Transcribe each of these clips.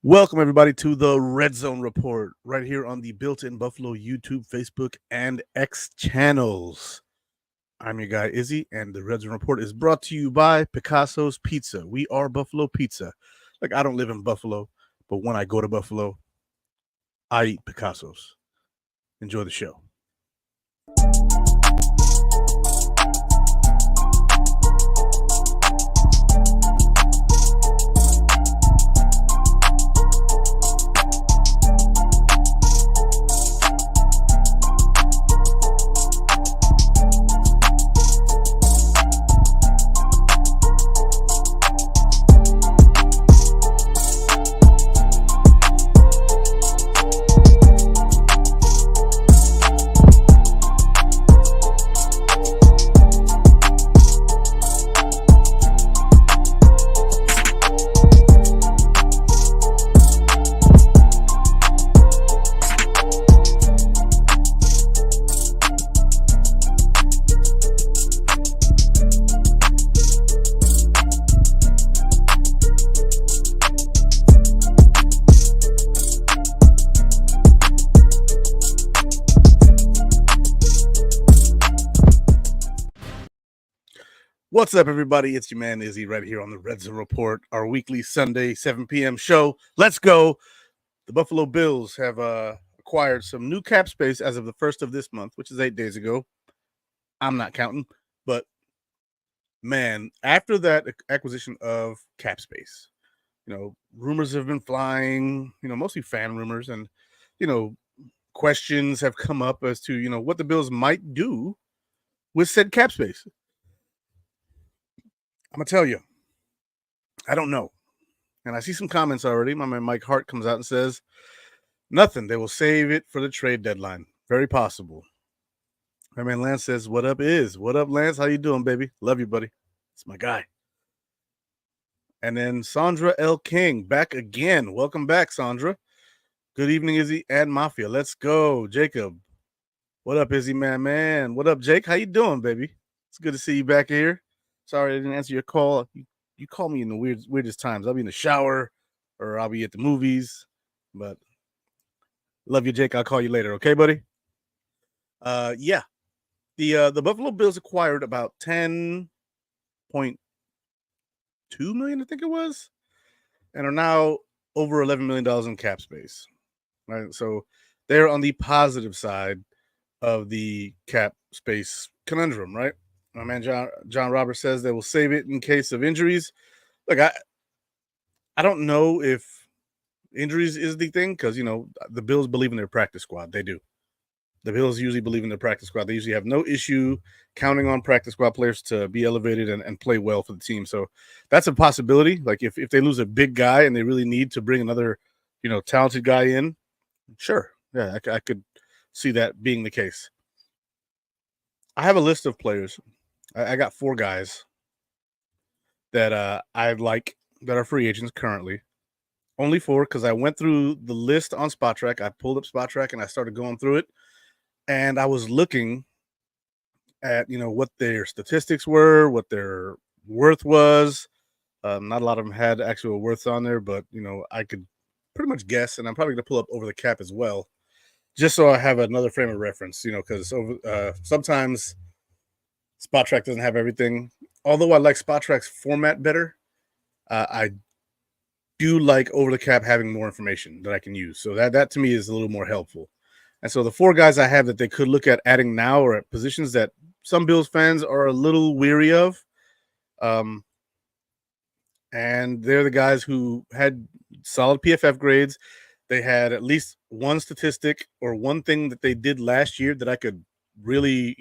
Welcome, everybody, to the Redzone Report right here on the Built-in Buffalo YouTube, Facebook, and X channels. I'm your guy, Izzy, and the Redzone Report is brought to you by Picasso's Pizza. We are Buffalo Pizza. Like, I don't live in Buffalo, but when I go to Buffalo, I eat Picasso's. Enjoy the show. What's up, everybody? It's your man, Izzy, right here on the Redzone Report, our weekly Sunday 7 p.m. show. Let's go. The Buffalo Bills have acquired some new cap space as of the 1st of this month, which is 8 days ago. I'm not counting, but man, after that acquisition of cap space, rumors have been flying, mostly fan rumors, and, questions have come up as to, what the Bills might do with said cap space. I'm going to tell you, I don't know. And I see some comments already. My man Mike Hart comes out and says, nothing. They will save it for the trade deadline. Very possible. My man Lance says, what up, Iz? What up, Lance? How you doing, baby? Love you, buddy. It's my guy. And then Sandra L. King, back again. Welcome back, Sandra. Good evening, Izzy and Mafia. Let's go. Jacob. What up, Izzy, man? What up, Jake? How you doing, baby? It's good to see you back here. Sorry I didn't answer your call. You call me in the weirdest times. I'll be in the shower or I'll be at the movies. But love you, Jake. I'll call you later. Okay, buddy? Yeah. The Buffalo Bills acquired about $10.2 million, I think it was, and are now over $11 million in cap space. Right. So they're on the positive side of the cap space conundrum, right? My man John Roberts says they will save it in case of injuries. Look, I don't know if injuries is the thing because, the Bills believe in their practice squad. They do. The Bills usually believe in their practice squad. They usually have no issue counting on practice squad players to be elevated and play well for the team. So that's a possibility. Like if they lose a big guy and they really need to bring another, talented guy in, sure. Yeah, I could see that being the case. I have a list of players. I got 4 guys that I like that are free agents currently. Only 4 because I went through the list on Spot Track. I pulled up Spot Track and I started going through it. And I was looking at, what their statistics were, what their worth was. Not a lot of them had actual worths on there, but, I could pretty much guess. And I'm probably going to pull up over the cap as well, just so I have another frame of reference, because sometimes Spot Track doesn't have everything. Although I like Spot Track's format better, I do like over the cap having more information that I can use. So that to me is a little more helpful. And so the 4 guys I have that they could look at adding now are at positions that some Bills fans are a little weary of. And they're the guys who had solid PFF grades. They had at least one statistic or one thing that they did last year that I could really,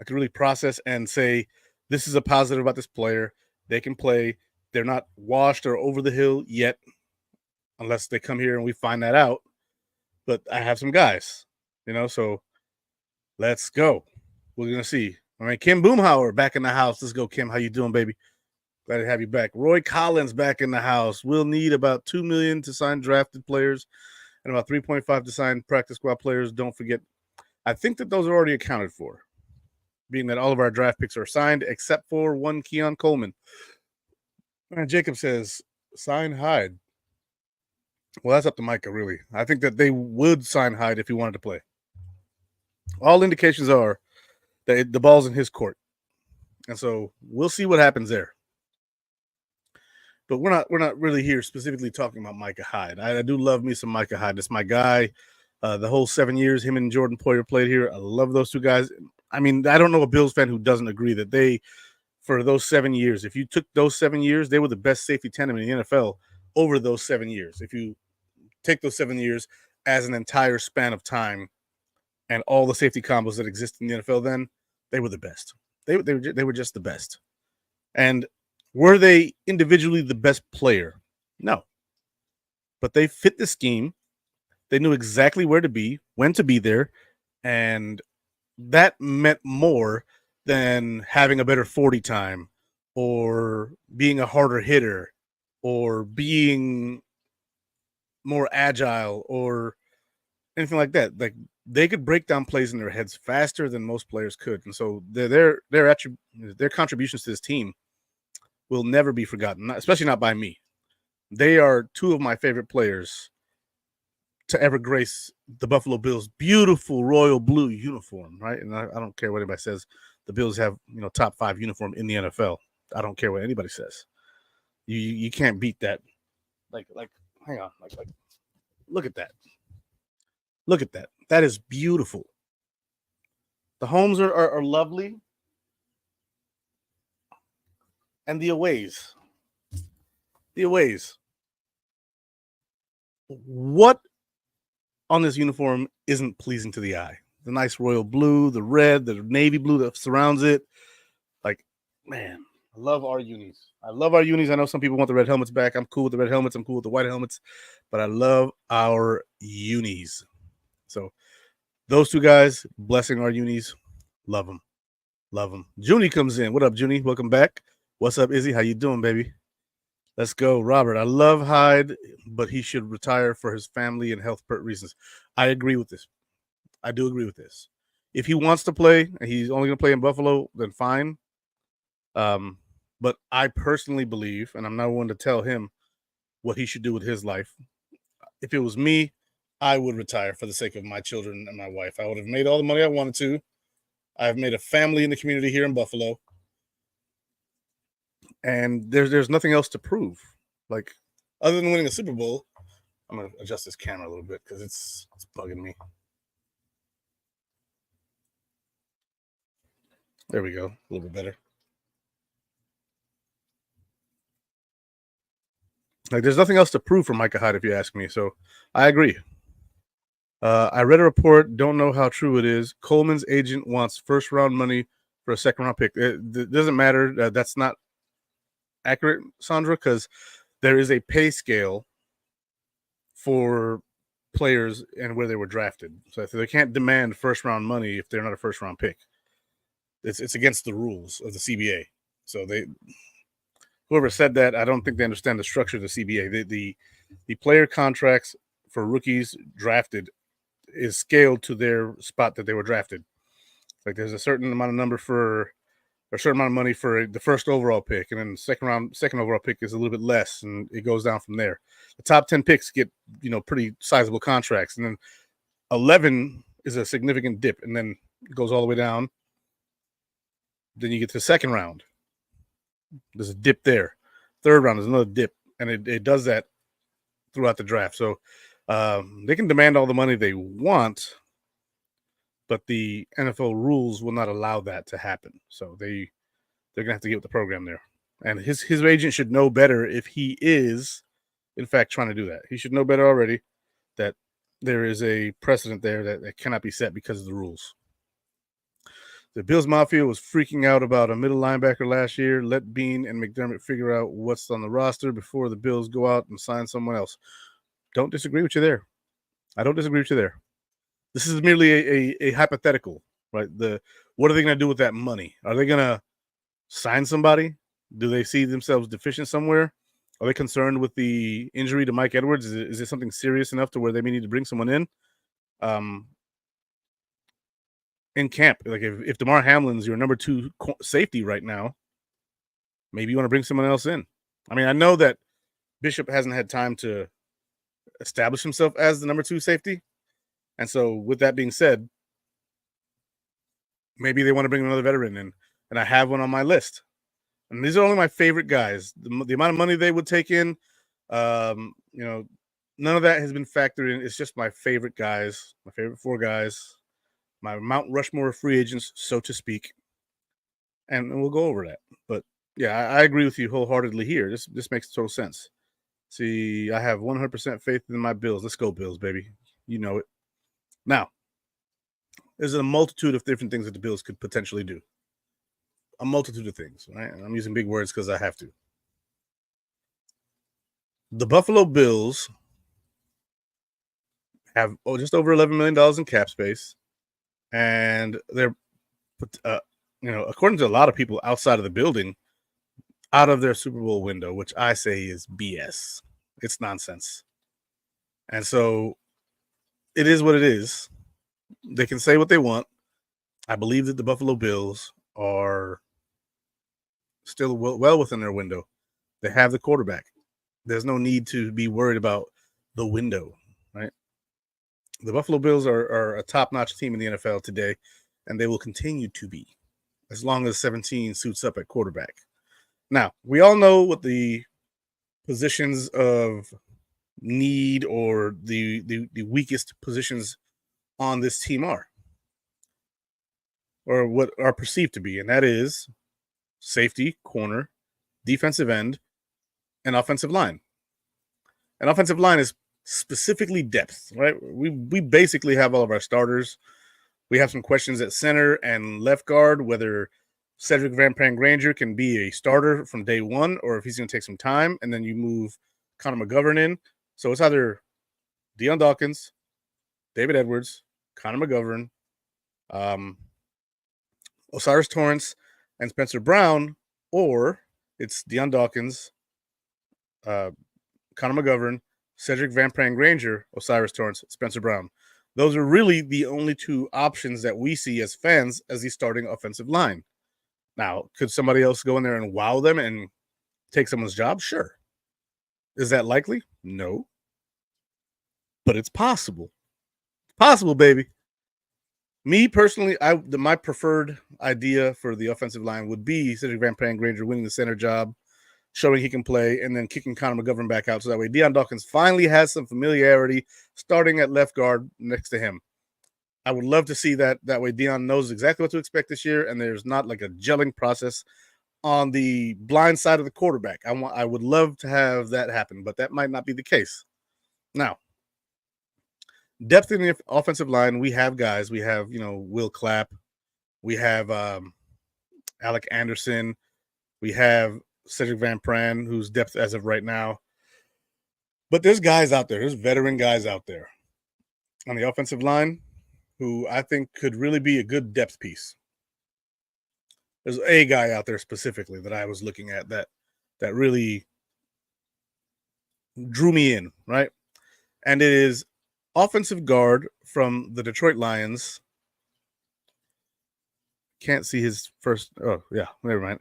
I could really process and say, this is a positive about this player. They can play. They're not washed or over the hill yet, unless they come here and we find that out. But I have some guys, so let's go. We're going to see. All right, Kim Boomhauer back in the house. Let's go, Kim. How you doing, baby? Glad to have you back. Roy Collins back in the house. We'll need about $2 million to sign drafted players and about 3.5 to sign practice squad players. Don't forget, I think that those are already accounted for, being that all of our draft picks are signed except for one Keon Coleman. And Jacob says, sign Hyde. Well, that's up to Micah, really. I think that they would sign Hyde if he wanted to play. All indications are that the ball's in his court. And so we'll see what happens there. But we're not really here specifically talking about Micah Hyde. I do love me some Micah Hyde. That's my guy. The whole 7 years him and Jordan Poyer played here. I love those two guys. I mean, I don't know a Bills fan who doesn't agree that they, for those 7 years, if you took those 7 years, they were the best safety tandem in the NFL over those 7 years. If you take those 7 years as an entire span of time and all the safety combos that exist in the NFL, then they were the best. They were just the best. And were they individually the best player? No. But they fit the scheme. They knew exactly where to be, when to be there, and that meant more than having a better 40 time or being a harder hitter or being more agile or anything like that. Like they could break down plays in their heads faster than most players could, and so their contributions to this team will never be forgotten, especially not by me. They are two of my favorite players to ever grace the Buffalo Bills' beautiful royal blue uniform, right? And I don't care what anybody says. The Bills have, top 5 uniform in the NFL. I don't care what anybody says. You can't beat that. Like, hang on, like, look at that. Look at that. That is beautiful. The homes are lovely. And the aways. What on this uniform isn't pleasing to the eye? The nice royal blue, the red, the navy blue that surrounds it. Like, man, I love our unis. I know some people want the red helmets back. I'm cool with the red helmets. I'm cool with the white helmets. But I love our unis. So those two guys, blessing our unis. Love them. Junie comes in. What up, Junie? Welcome back. What's up, Izzy? How you doing, baby? Let's go, Robert. I love Hyde, but he should retire for his family and health reasons. I agree with this. I do agree with this. If he wants to play and he's only going to play in Buffalo, then fine. But I personally believe, and I'm not one to tell him what he should do with his life. If it was me, I would retire for the sake of my children and my wife. I would have made all the money I wanted to. I've made a family in the community here in Buffalo. And there's nothing else to prove. Like, other than winning a Super Bowl, I'm going to adjust this camera a little bit because it's bugging me. There we go. A little bit better. Like, there's nothing else to prove for Micah Hyde, if you ask me. So I agree. I read a report. Don't know how true it is. Coleman's agent wants first-round money for a second-round pick. It doesn't matter. That's not accurate, Sandra, because there is a pay scale for players and where they were drafted. So they can't demand first-round money if they're not a first-round pick. It's against the rules of the CBA. So whoever said that, I don't think they understand the structure of the CBA. The player contracts for rookies drafted is scaled to their spot that they were drafted. Like there's a certain amount of money for the first overall pick, and then the second overall pick is a little bit less, and it goes down from there. The top 10 picks get pretty sizable contracts, and then 11 is a significant dip, and then it goes all the way down. Then you get to the second round. There's a dip there. Third round is another dip, and it does that throughout the draft. So they can demand all the money they want, but the NFL rules will not allow that to happen. So they're gonna have to get with the program there. And his agent should know better if he is, in fact, trying to do that. He should know better already that there is a precedent there that cannot be set because of the rules. The Bills Mafia was freaking out about a middle linebacker last year. Let Bean and McDermott figure out what's on the roster before the Bills go out and sign someone else. Don't disagree with you there. I don't disagree with you there. This is merely a hypothetical, right? What are they going to do with that money? Are they going to sign somebody? Do they see themselves deficient somewhere? Are they concerned with the injury to Mike Edwards? Is it something serious enough to where they may need to bring someone in? In camp, like if DeMar Hamlin's your number 2 safety right now, maybe you want to bring someone else in. I mean, I know that Bishop hasn't had time to establish himself as the number 2 safety. And so, with that being said, maybe they want to bring another veteran in, and I have one on my list. And these are only my favorite guys. The amount of money they would take in, you know, none of that has been factored in. It's just my favorite guys, my favorite 4 guys, my Mount Rushmore of free agents, so to speak. And we'll go over that. But yeah, I agree with you wholeheartedly here. This makes total sense. See, I have 100% faith in my Bills. Let's go, Bills, baby. You know it. Now, there's a multitude of different things that the Bills could potentially do. A multitude of things, right? And I'm using big words because I have to. The Buffalo Bills have just over $11 million in cap space, and they're, according to a lot of people outside of the building, out of their Super Bowl window, which I say is BS. It's nonsense. And so it is what it is. They can say what they want. I believe that the Buffalo Bills are still well within their window. They have the quarterback. There's no need to be worried about the window, right? The Buffalo Bills are a top-notch team in the NFL today, and they will continue to be as long as 17 suits up at quarterback. Now, we all know what the positions of need or the weakest positions on this team are, or what are perceived to be, and that is safety, corner, defensive end, and offensive line. And offensive line is specifically depth, right? We basically have all of our starters. We have some questions at center and left guard, whether Cedric Van Pran-Granger can be a starter from day one or if he's going to take some time, and then you move Connor McGovern in. So it's either Deion Dawkins, David Edwards, Connor McGovern, Osiris Torrance, and Spencer Brown, or it's Deion Dawkins, Connor McGovern, Cedric Van Pran-Granger, Osiris Torrance, Spencer Brown. Those are really the only 2 options that we see as fans as the starting offensive line. Now, could somebody else go in there and wow them and take someone's job? Sure. Is that likely? No. But it's possible. Possible, baby. Me personally, my preferred idea for the offensive line would be Cedric Van Pran-Granger winning the center job, showing he can play, and then kicking Connor McGovern back out. So that way Deion Dawkins finally has some familiarity starting at left guard next to him. I would love to see that. That way Deion knows exactly what to expect this year, and there's not like a gelling process on the blind side of the quarterback. I would love to have that happen, but that might not be the case. Now, depth in the offensive line, we have guys. We have, Will Clapp. We have Alec Anderson. We have Cedric Van Pran, who's depth as of right now. But there's guys out there. There's veteran guys out there on the offensive line who I think could really be a good depth piece. There's a guy out there specifically that I was looking at that really drew me in, right? And it is offensive guard from the Detroit Lions. Can't see his first. Oh, yeah, never mind.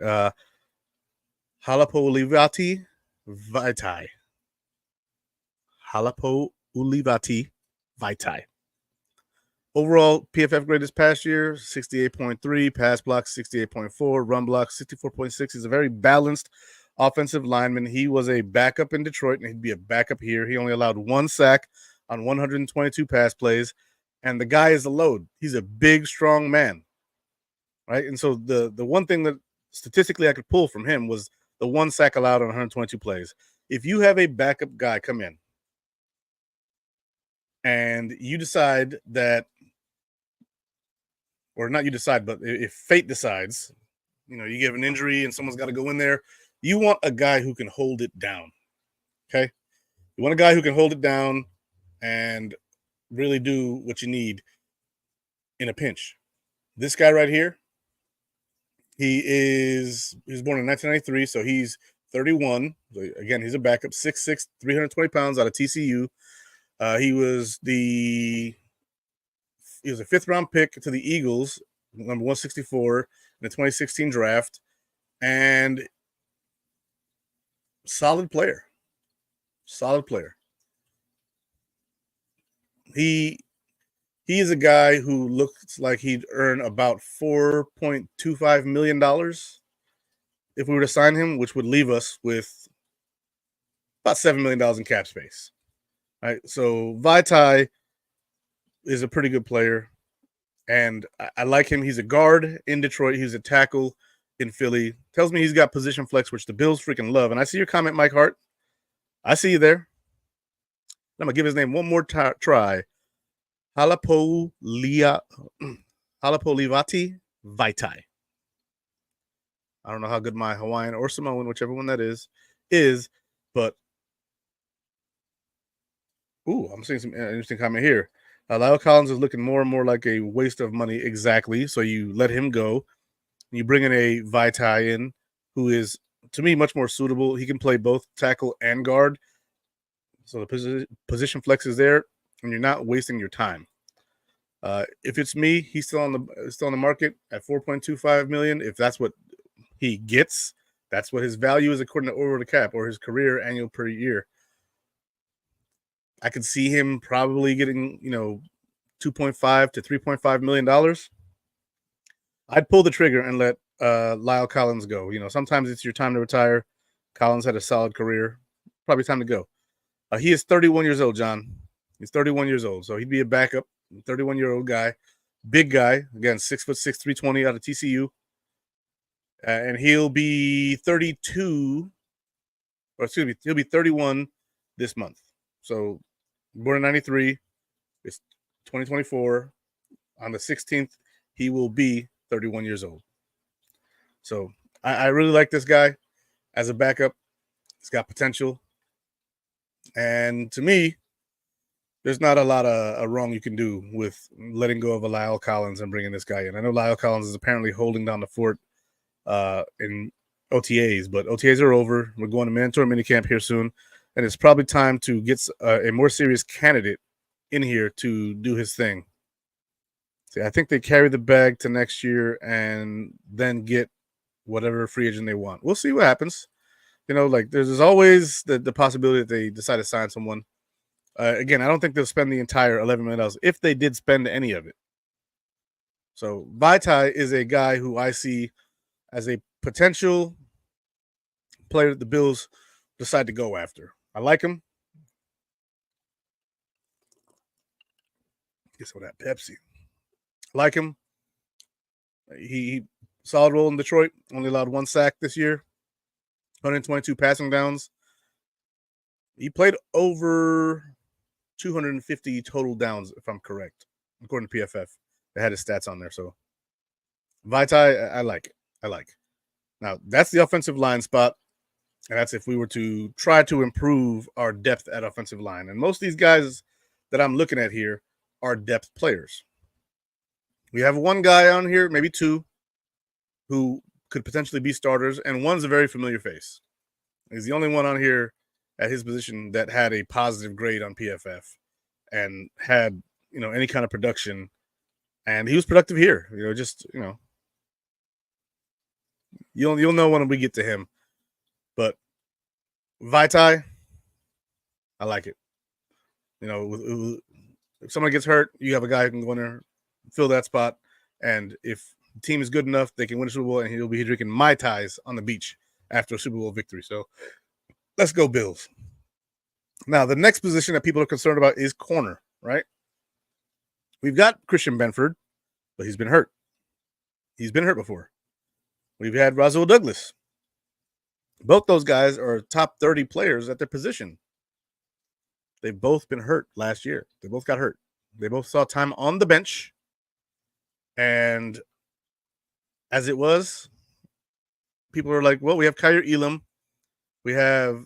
Halapoulivaati Vaitai. Halapoulivaati Vaitai. Overall, PFF grade this past year, 68.3, pass blocks 68.4, run blocks 64.6. He's a very balanced offensive lineman. He was a backup in Detroit, and he'd be a backup here. He only allowed 1 sack on 122 pass plays, and the guy is a load. He's a big, strong man, right? And so the one thing that statistically I could pull from him was the 1 sack allowed on 122 plays. If you have a backup guy come in and you decide that, or not you decide, but if fate decides, you get an injury and someone's got to go in there, you want a guy who can hold it down, okay? You want a guy who can hold it down and really do what you need in a pinch. This guy right here, he was born in 1993, so he's 31. So again, he's a backup, 6'6", 320 pounds out of TCU. He was a 5th-round pick to the Eagles, number 164 in the 2016 draft, and solid player. Solid player. He is a guy who looks like he'd earn about $4.25 million if we were to sign him, which would leave us with about $7 million in cap space. Right. So Vaitai is a pretty good player, and I like him. He's a guard in Detroit. He's a tackle in Philly. Tells me he's got position flex, which the Bills freaking love. And I see your comment, Mike Hart. I see you there. I'm gonna give his name one more try. Halapolivati Vaitai. I don't know how good my Hawaiian or Samoan, whichever one that is, but I'm seeing some interesting comment here. Lyle Collins is looking more and more like a waste of money. Exactly. So you let him go. You bring in a Vaitai in, who is, to me, much more suitable. He can play both tackle and guard. So the position flex is there, and you're not wasting your time. If it's me, he's still on the market at $4.25 million. If that's what he gets, that's what his value is according to over the cap, or his career annual per year. I could see him probably getting, $2.5 to $3.5 million. I'd pull the trigger and let Lyle Collins go. Sometimes it's your time to retire. Collins had a solid career. Probably time to go. He is 31 years old, John. He's 31 years old, so he'd be a backup. 31-year-old guy, big guy. Again, 6'6", 320 out of TCU, and he'll be 32. Or excuse me, he'll be 31 this month. So, born in '93. It's 2024. On the 16th, he will be 31 years old. So, I really like this guy as a backup. He's got potential. And to me, there's not a lot of wrong you can do with letting go of a Lyle Collins and bringing this guy in. I know Lyle Collins is apparently holding down the fort in OTAs, but OTAs are over. We're going to mandatory minicamp here soon, and it's probably time to get a more serious candidate in here to do his thing. See, I think they carry the bag to next year and then get whatever free agent they want. We'll see what happens. There's always the possibility that they decide to sign someone. Again, I don't think they'll spend the entire $11 million if they did spend any of it. So Vaitai is a guy who I see as a potential player that the Bills decide to go after. I like him. Get some of that Pepsi. I like him. He solid role in Detroit. Only allowed 1 sack this year. 122 passing downs. He played over 250 total downs, if I'm correct, according to PFF. They had his stats on there. So Vaitai, I like it. I like. Now, that's the offensive line spot. And that's if we were to try to improve our depth at offensive line. And most of these guys that I'm looking at here are depth players. We have one guy on here, maybe two, who could potentially be starters, and one's a very familiar face. He's the only one on here at his position that had a positive grade on PFF and had, any kind of production. And he was productive here. You'll know when we get to him. But Vaitai, I like it. If someone gets hurt, you have a guy who can go in there, fill that spot. And if the team is good enough, they can win a Super Bowl, and he'll be drinking Mai Tais on the beach after a Super Bowl victory. So let's go Bills. Now, the next position that people are concerned about is corner, right? We've got Christian Benford, but he's been hurt. He's been hurt before. We've had Rasul Douglas. Both those guys are top 30 players at their position. They've both been hurt last year. They both got hurt. They both saw time on the bench. And as it was, people are like, well, we have Kyer Elam. We have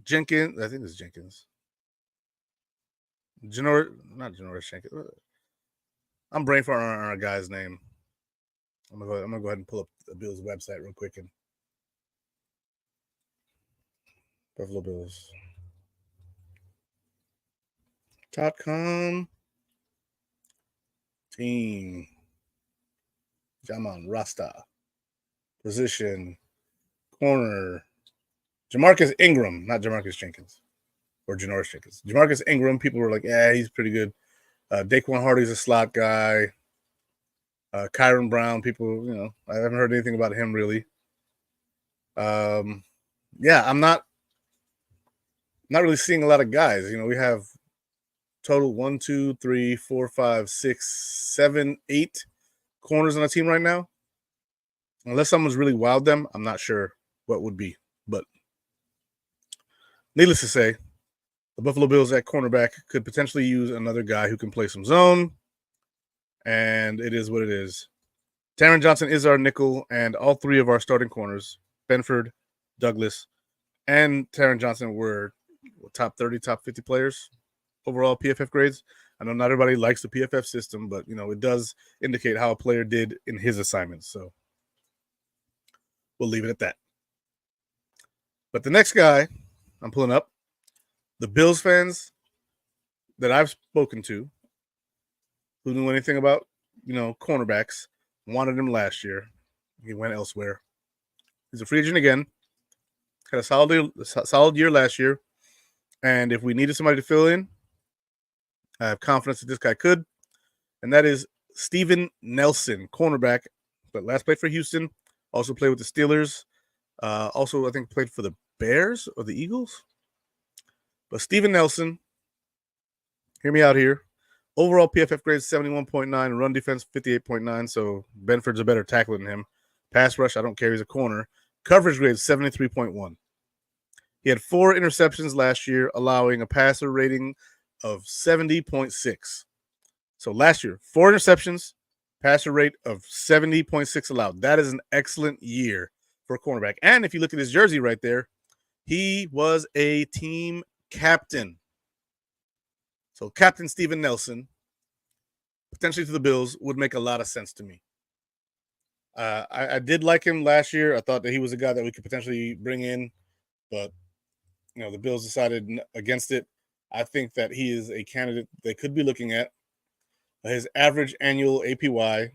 Jenkins. I think it's Jenkins. Not Janoris Jenkins. I'm brain farting on our guy's name. I'm gonna go ahead and pull up the Bills website real quick and Buffalo Bills. .com team. Jaman Rasta. Position. Corner. Jamarcus Ingram, not Jamarcus Jenkins. or Janoris Jenkins. Jamarcus Ingram, people were like, yeah, he's pretty good. Daquan Hardy's a slot guy. Kyron Brown, people, I haven't heard anything about him really. Yeah, I'm not really seeing a lot of guys. We have total 1, 2, 3, 4, 5, 6, 7, 8 corners on the team right now. Unless someone's really wowed them, I'm not sure what would be. But needless to say, the Buffalo Bills at cornerback could potentially use another guy who can play some zone. And it is what it is. Taron Johnson is our nickel, and all three of our starting corners, Benford, Douglas, and Taron Johnson, were top 30, top 50 players overall PFF grades. I know not everybody likes the PFF system, but it does indicate how a player did in his assignments. So we'll leave it at that. But the next guy I'm pulling up, the Bills fans that I've spoken to who knew anything about, cornerbacks, wanted him last year. He went elsewhere. He's a free agent again. Had a solid year last year. And if we needed somebody to fill in, I have confidence that this guy could. And that is Steven Nelson, cornerback, but last played for Houston. Also played with the Steelers. Also, I think played for the Bears or the Eagles. But Steven Nelson, hear me out here. Overall PFF grade 71.9, run defense 58.9, so Benford's a better tackler than him. Pass rush, I don't care, he's a corner. Coverage grade 73.1. He had 4 interceptions last year, allowing a passer rating of 70.6. So last year, 4 interceptions, passer rate of 70.6 allowed. That is an excellent year for a cornerback. And if you look at his jersey right there, he was a team captain. So Captain Steven Nelson, potentially to the Bills, would make a lot of sense to me. I did like him last year. I thought that he was a guy that we could potentially bring in, but the Bills decided against it. I think that he is a candidate they could be looking at. His average annual APY,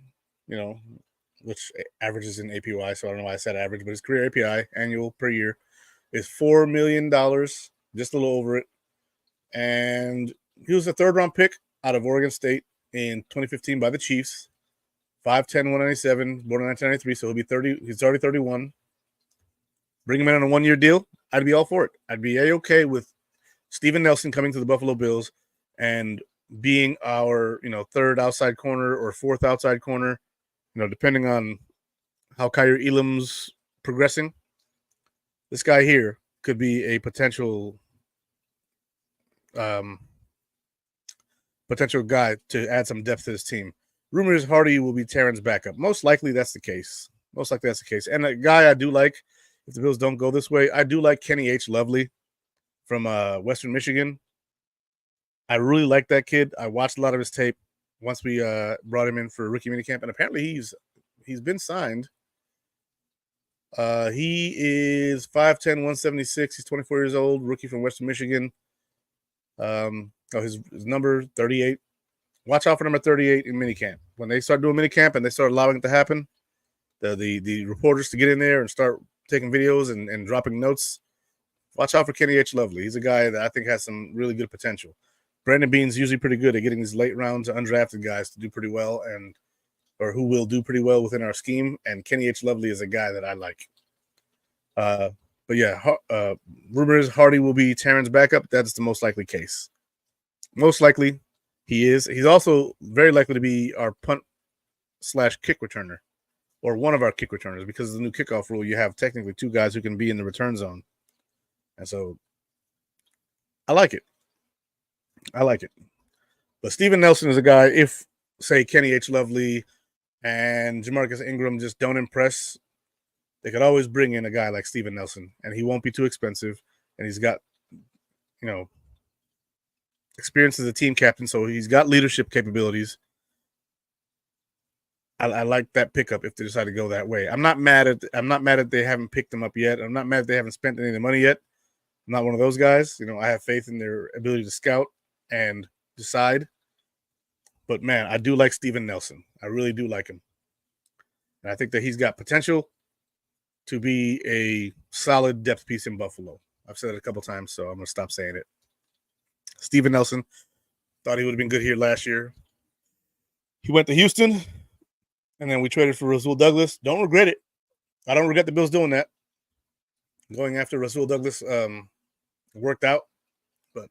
which averages in APY, so I don't know why I said average, but his career APY, annual per year, is $4 million, just a little over it. And he was a third-round pick out of Oregon State in 2015 by the Chiefs. 5'10", 197, born in 1993, so he'll be 30. He's already 31. Bring him in on a one-year deal. I'd be all for it. I'd be A-okay with Steven Nelson coming to the Buffalo Bills and being our, third outside corner or fourth outside corner, depending on how Kyrie Elam's progressing. This guy here could be a potential guy to add some depth to this team. Rumors Hardy will be Taron's backup. Most likely that's the case. And a guy I do like, if the Bills don't go this way, I do like Kenny H. Lovely from Western Michigan. I really like that kid. I watched a lot of his tape once we brought him in for rookie minicamp, and apparently he's been signed. He is 5'10", 176. He's 24 years old, rookie from Western Michigan. His number 38. Watch out for number 38 in minicamp. When they start doing minicamp and they start allowing it to happen, the reporters to get in there and start taking videos and dropping notes, watch out for Kenny H. Lovely. He's a guy that I think has some really good potential. Brandon Beane's usually pretty good at getting these late rounds undrafted guys to do pretty well or who will do pretty well within our scheme. And Kenny H. Lovely is a guy that I like. But yeah, rumors Hardy will be Taron's backup. That's the most likely case. Most likely he is. He's also very likely to be our punt/kick returner, or one of our kick returners, because of the new kickoff rule. You have technically 2 guys who can be in the return zone. And so I like it. But Steven Nelson is a guy, if, say, Kenny H. Lovely and Jamarcus Ingram just don't impress, they could always bring in a guy like Steven Nelson, and he won't be too expensive, and he's got, experience as a team captain, so he's got leadership capabilities. I like that pickup if they decide to go that way. I'm not mad at they haven't picked him up yet. I'm not mad that they haven't spent any of the money yet. I'm not one of those guys. I have faith in their ability to scout and decide. But man, I do like Steven Nelson. I really do like him. And I think that he's got potential to be a solid depth piece in Buffalo. I've said it a couple times, so I'm going to stop saying it. Steven Nelson. Thought he would have been good here last year. He went to Houston, and then we traded for Rasul Douglas. Don't regret it. I don't regret the Bills doing that. Going after Rasul Douglas worked out, but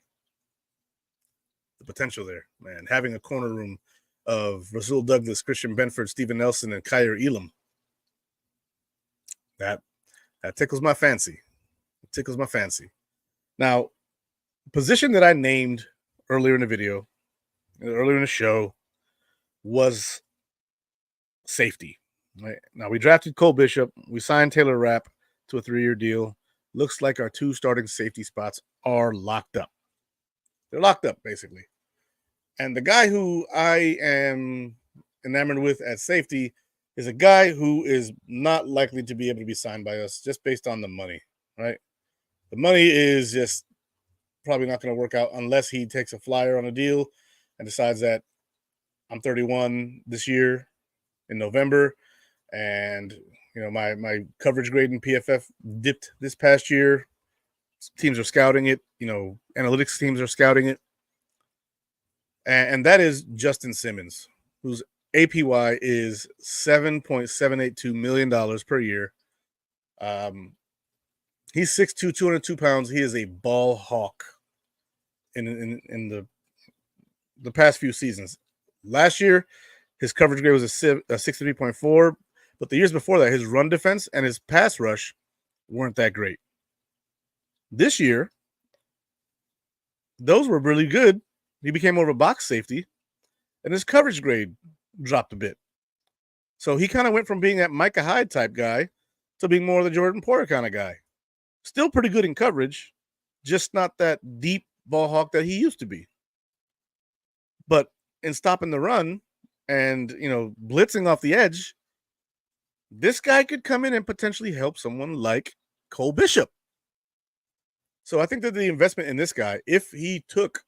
the potential there, man. Having a corner room of Rasul Douglas, Christian Benford, Steven Nelson, and Kyer Elam. That tickles my fancy. It tickles my fancy. Now, position that I named earlier in the video, earlier in the show, was safety. Right? Now, we drafted Cole Bishop. We signed Taylor Rapp to a 3-year deal. Looks like our 2 starting safety spots are locked up. They're locked up, basically. And the guy who I am enamored with at safety is a guy who is not likely to be able to be signed by us just based on the money, right? The money is just probably not going to work out unless he takes a flyer on a deal and decides that I'm 31 this year in November, and my coverage grade in PFF dipped this past year. Teams are scouting it. Analytics teams are scouting it. And that is Justin Simmons, whose APY is $7.782 million per year. He's 6'2", 202 pounds. He is a ball hawk in the past few seasons. Last year, his coverage grade was a 63.4, but the years before that, his run defense and his pass rush weren't that great. This year, those were really good. He became more of a box safety, and his coverage grade dropped a bit. So he kind of went from being that Micah Hyde type guy to being more of the Jordan Poyer kind of guy. Still pretty good in coverage, just not that deep ball hawk that he used to be. But in stopping the run and, blitzing off the edge, this guy could come in and potentially help someone like Cole Bishop. So I think that the investment in this guy, if he took,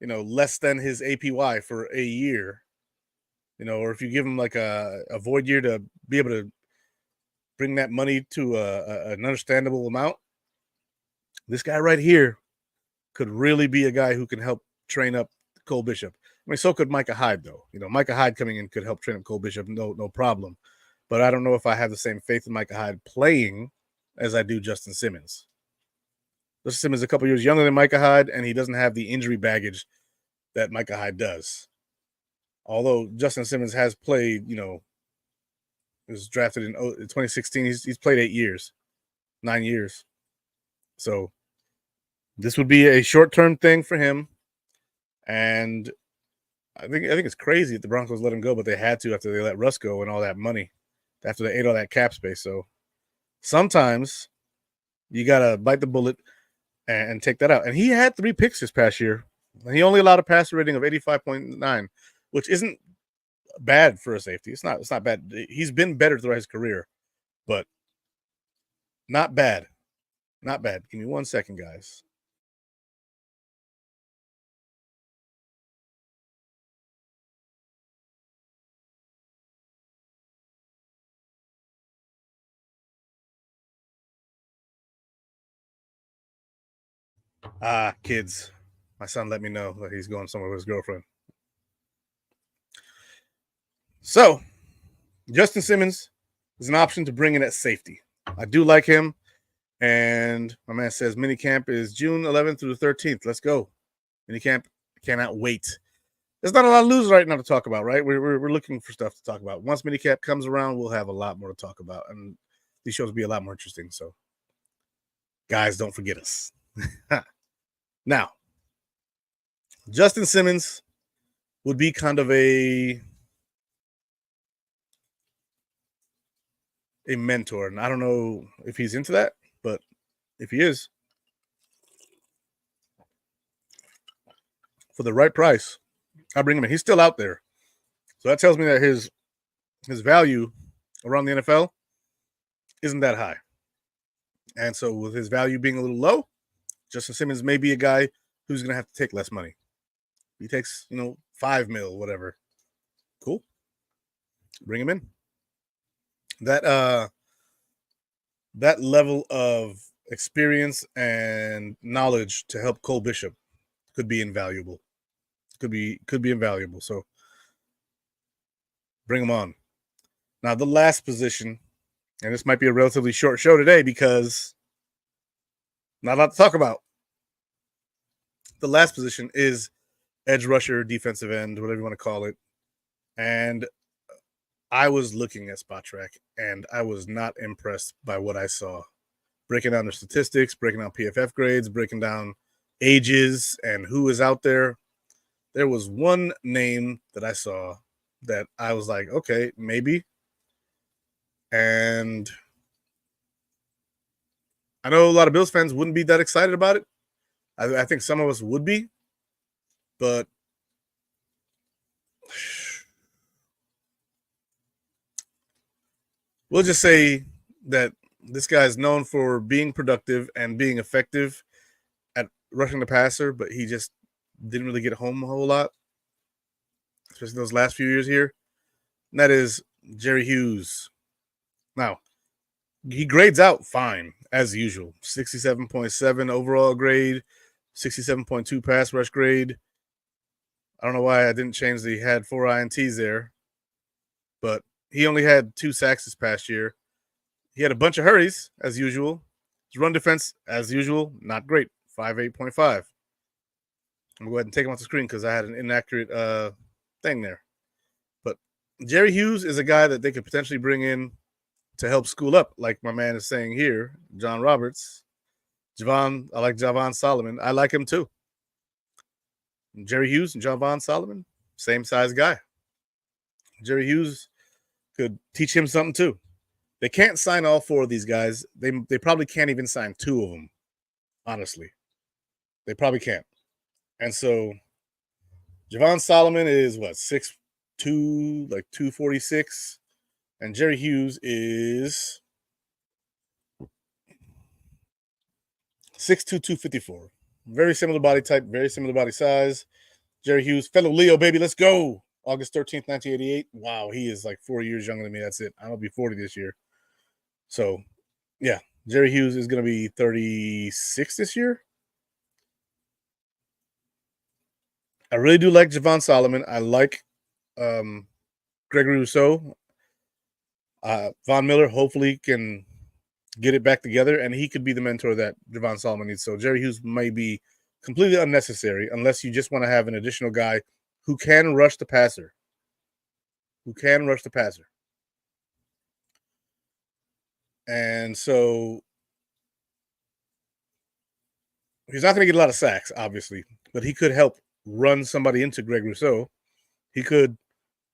less than his APY for a year, or if you give him like a void year to be able to bring that money to an understandable amount, this guy right here could really be a guy who can help train up Cole Bishop. I mean, so could Micah Hyde, though. Micah Hyde coming in could help train up Cole Bishop, no problem. But I don't know if I have the same faith in Micah Hyde playing as I do Justin Simmons. Justin Simmons is a couple years younger than Micah Hyde, and he doesn't have the injury baggage that Micah Hyde does. Although Justin Simmons has played, was drafted in 2016. He's played 9 years. So this would be a short-term thing for him. And I think it's crazy that the Broncos let him go, but they had to after they let Russ go and all that money, after they ate all that cap space. So sometimes you got to bite the bullet and take that out. And he had 3 picks this past year. And he only allowed a passer rating of 85.9, which isn't bad for a safety. It's not bad. He's been better throughout his career, but not bad. Not bad. Give me 1 second, guys. Kids. My son let me know that he's going somewhere with his girlfriend. So, Justin Simmons is an option to bring in at safety. I do like him. And my man says minicamp is June 11th through the 13th. Let's go. Minicamp, cannot wait. There's not a lot of news right now to talk about, right? We're looking for stuff to talk about. Once minicamp comes around, we'll have a lot more to talk about. And these shows will be a lot more interesting. So, guys, don't forget us. Now, Justin Simmons would be kind of a mentor. And I don't know if he's into that, but if he is, for the right price, I bring him in. He's still out there. So that tells me that his value around the NFL isn't that high. And so with his value being a little low, Justin Simmons may be a guy who's going to have to take less money. He takes, $5 million, whatever. Cool. Bring him in. That level of experience and knowledge to help Cole Bishop could be invaluable. Could be invaluable. So bring him on. Now the last position, and this might be a relatively short show today because not a lot to talk about. The last position is edge rusher, defensive end, whatever you want to call it. And I was looking at Spot Track, and I was not impressed by what I saw. Breaking down the statistics, breaking down PFF grades, breaking down ages and who is out there. There was one name that I saw that I was like, okay, maybe. And I know a lot of Bills fans wouldn't be that excited about it. I think some of us would be, but we'll just say that this guy is known for being productive and being effective at rushing the passer, but he just didn't really get home a whole lot, especially those last few years here. And that is Jerry Hughes. Now, he grades out fine, as usual. 67.7 overall grade, 67.2 pass rush grade. I don't know why I didn't change that he had 4 INTs there, but he only had 2 sacks this past year. He had a bunch of hurries, as usual. His run defense, as usual, not great. 5.8.5. I'm going to go ahead and take him off the screen because I had an inaccurate thing there. But Jerry Hughes is a guy that they could potentially bring in to help school up, like my man is saying here, John Roberts. I like Javon Solomon. I like him too. Jerry Hughes and Javon Solomon, same size guy. Jerry Hughes could teach him something too. They can't sign all 4 of these guys. They probably can't even sign 2 of them, honestly. They probably can't. And so Javon Solomon is what, 6'2", like 246. And Jerry Hughes is 6'2", 254. Very similar body type, very similar body size. Jerry Hughes, fellow Leo, baby, let's go. August 13th, 1988. Wow, he is like 4 years younger than me. That's it. I'm going to be 40 this year. So, yeah, Jerry Hughes is going to be 36 this year. I really do like Javon Solomon. I like Gregory Rousseau. Von Miller hopefully can get it back together, and he could be the mentor that Javon Solomon needs. So Jerry Hughes may be completely unnecessary unless you just want to have an additional guy who can rush the passer. And so he's not going to get a lot of sacks, obviously, but he could help run somebody into Greg Rousseau. He could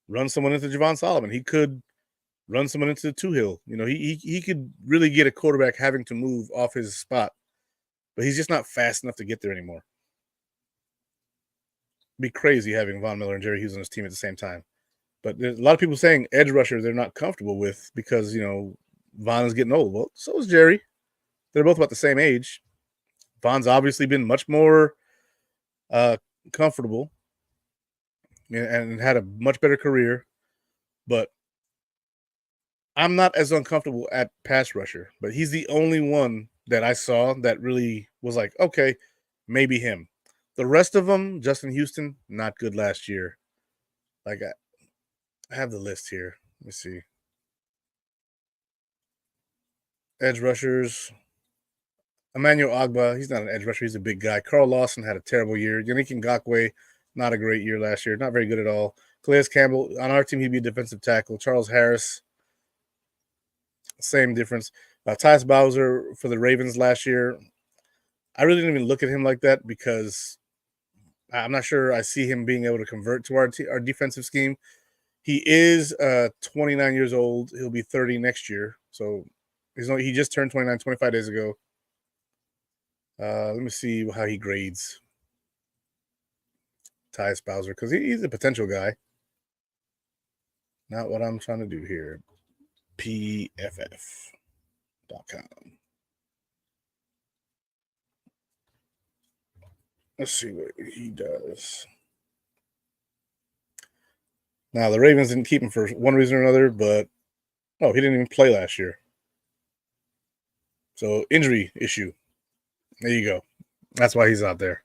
run someone into Javon Solomon. He could run someone into Two-Hill. You know, he could really get a quarterback having to move off his spot, but he's just not fast enough to get there anymore. It'd be crazy having Von Miller and Jerry Hughes on his team at the same time. But there's a lot of people saying edge rusher they're not comfortable with because, you know, Von is getting old. Well, so is Jerry. They're both about the same age. Von's obviously been much more comfortable and had a much better career. But I'm not as uncomfortable at pass rusher. But he's the only one that I saw that really was like, okay, maybe him. The rest of them, Justin Houston, not good last year. Like, I have the list here. Let me see. Edge rushers. Emmanuel Agba, he's not an edge rusher. He's a big guy. Carl Lawson had a terrible year. Yannick Ngakoue, not a great year last year. Not very good at all. Calais Campbell, on our team, he'd be a defensive tackle. Charles Harris, same difference. Tyus Bowser for the Ravens last year. I really didn't even look at him like that because I'm not sure I see him being able to convert to our defensive scheme. He is 29 years old. He'll be 30 next year. So he just turned 29, 25 days ago. Let me see how he grades Tyus Bowser because he's a potential guy. Not what I'm trying to do here. PFF.com. Let's see what he does. Now, the Ravens didn't keep him for one reason or another, but he didn't even play last year. So, injury issue. There you go. That's why he's out there.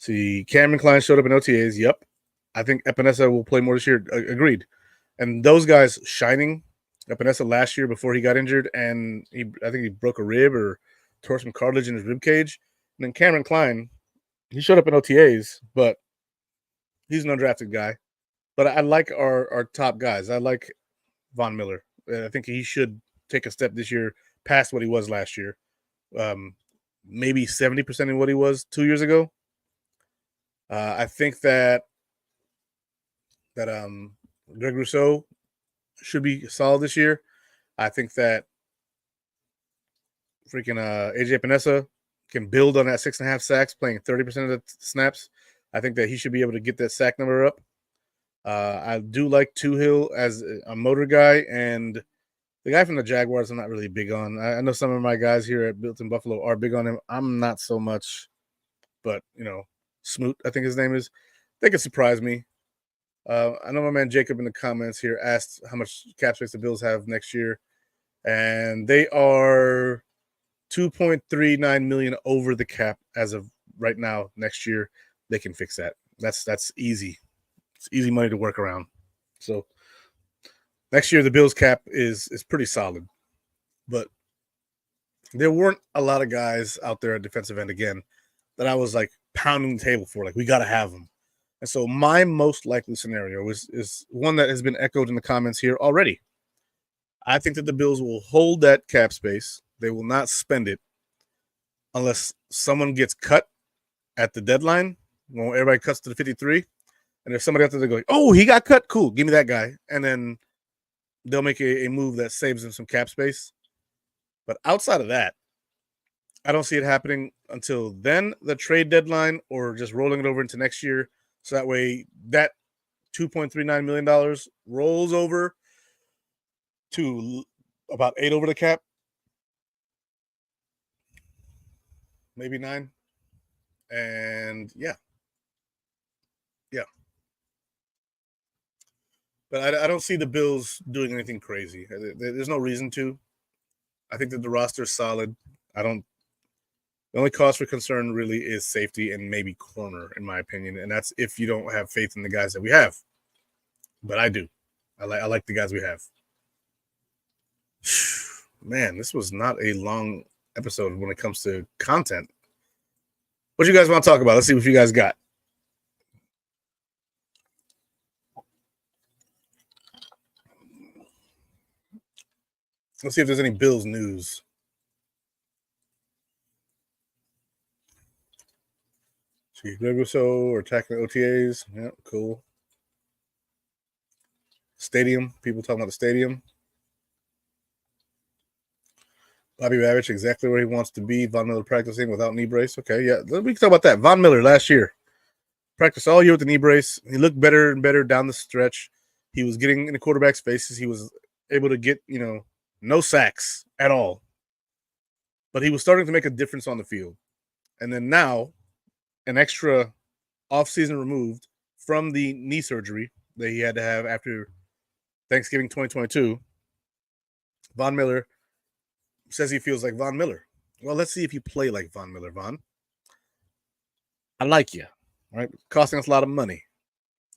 See, Cameron Klein showed up in OTAs. Yep. I think Epinesa will play more this year. Agreed. And those guys shining. Epinesa last year before he got injured, and I think he broke a rib or tore some cartilage in his rib cage. And then Cameron Klein, he showed up in OTAs, but he's an undrafted guy. But I like our top guys. I like Von Miller. I think he should take a step this year past what he was last year. Maybe 70% of what he was 2 years ago. I think that Greg Rousseau should be solid this year. I think that freaking AJ Epinesa can build on that 6.5 sacks, playing 30% of the snaps. I think that he should be able to get that sack number up. I do like Tuhill as a motor guy, and the guy from the Jaguars I'm not really big on. I know some of my guys here at Built in Buffalo are big on him. I'm not so much, but Smoot, I think his name is. They could surprise me. I know my man Jacob in the comments here asked how much cap space the Bills have next year, and they are 2.39 million over the cap as of right now. Next year, they can fix that. That's easy. It's easy money to work around. So next year, the Bills cap is pretty solid, but there weren't a lot of guys out there at defensive end again that I was like pounding the table for. Like, we got to have them. And so my most likely scenario is one that has been echoed in the comments here already. I think that the Bills will hold that cap space. They will not spend it unless someone gets cut at the deadline. When everybody cuts to the 53, and there's somebody out there going, "Oh, he got cut. Cool, give me that guy." And then they'll make a move that saves them some cap space. But outside of that, I don't see it happening until then, the trade deadline, or just rolling it over into next year. So that way that $2.39 million rolls over to about 8 over the cap. Maybe 9. And yeah. But I don't see the Bills doing anything crazy. There's no reason to. I think that the roster is solid. The only cause for concern really is safety and maybe corner, in my opinion. And that's if you don't have faith in the guys that we have. But I do. I like the guys we have. Man, this was not a long episode when it comes to content. What you guys want to talk about? Let's see what you guys got. Let's see if there's any Bills news. See, Greg Rousseau or attacking OTAs. Yeah, cool. Stadium. People talking about the stadium. Bobby Babich exactly where he wants to be. Von Miller practicing without knee brace. Okay, yeah. We can talk about that. Von Miller last year. Practiced all year with the knee brace. He looked better and better down the stretch. He was getting in the quarterback's faces. He was able to get, no sacks at all. But he was starting to make a difference on the field. And then now, an extra offseason removed from the knee surgery that he had to have after Thanksgiving 2022, Von Miller says he feels like Von Miller. Well, let's see if you play like Von Miller, Von. I like you, right? Costing us a lot of money.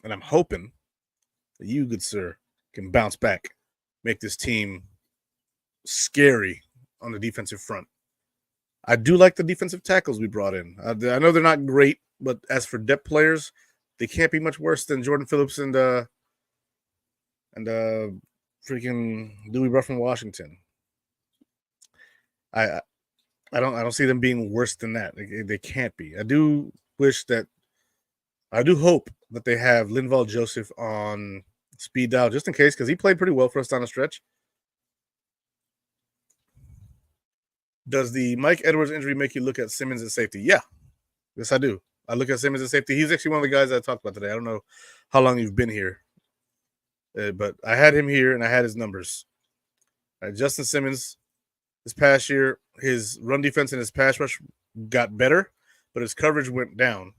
And I'm hoping that you, good sir, can bounce back, make this team scary on the defensive front. I do like the defensive tackles we brought in. I know they're not great, but as for depth players, they can't be much worse than Jordan Phillips and freaking Dewey Ruff from Washington. I don't see them being worse than that. They can't be. I do hope that they have Linval Joseph on speed dial just in case, because he played pretty well for us down the stretch. Does the Mike Edwards injury make you look at Simmons at safety? Yeah. Yes, I do. I look at Simmons at safety. He's actually one of the guys I talked about today. I don't know how long you've been here, but I had him here and I had his numbers. Justin Simmons, this past year, his run defense and his pass rush got better, but his coverage went down.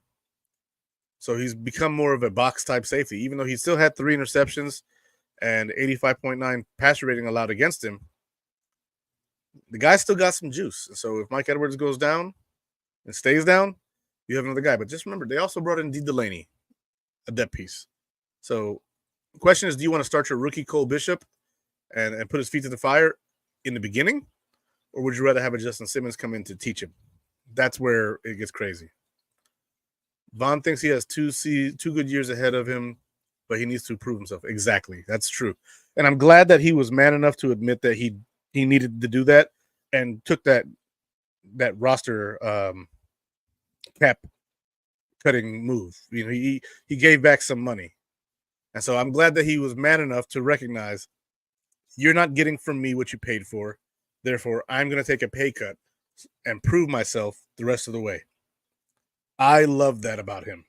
So he's become more of a box-type safety. Even though he still had 3 interceptions and 85.9 passer rating allowed against him, the guy still got some juice. So if Mike Edwards goes down and stays down, you have another guy. But just remember, they also brought in D. Delaney, a depth piece. So the question is, do you want to start your rookie Cole Bishop and put his feet to the fire in the beginning? Or would you rather have a Justin Simmons come in to teach him? That's where it gets crazy. Von thinks he has two good years ahead of him, but he needs to prove himself. Exactly. That's true. And I'm glad that he was man enough to admit that he needed to do that and took that roster cap cutting move. You know, he gave back some money. And so I'm glad that he was man enough to recognize you're not getting from me what you paid for. Therefore, I'm going to take a pay cut and prove myself the rest of the way. I love that about him.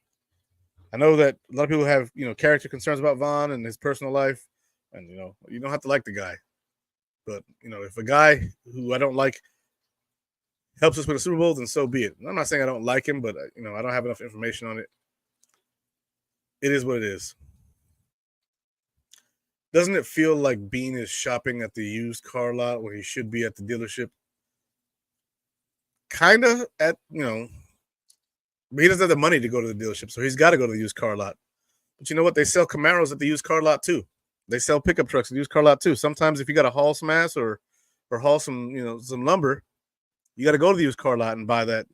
I know that a lot of people have, character concerns about Von and his personal life. And, you don't have to like the guy. But, if a guy who I don't like helps us win a Super Bowl, then so be it. I'm not saying I don't like him, but, I don't have enough information on it. It is what it is. Doesn't it feel like Bean is shopping at the used car lot when he should be at the dealership? Kind of but he doesn't have the money to go to the dealership, so he's got to go to the used car lot. But you know what? They sell Camaros at the used car lot too. They sell pickup trucks at the used car lot too. Sometimes if you got to haul some ass or haul some some lumber, you got to go to the used car lot and buy that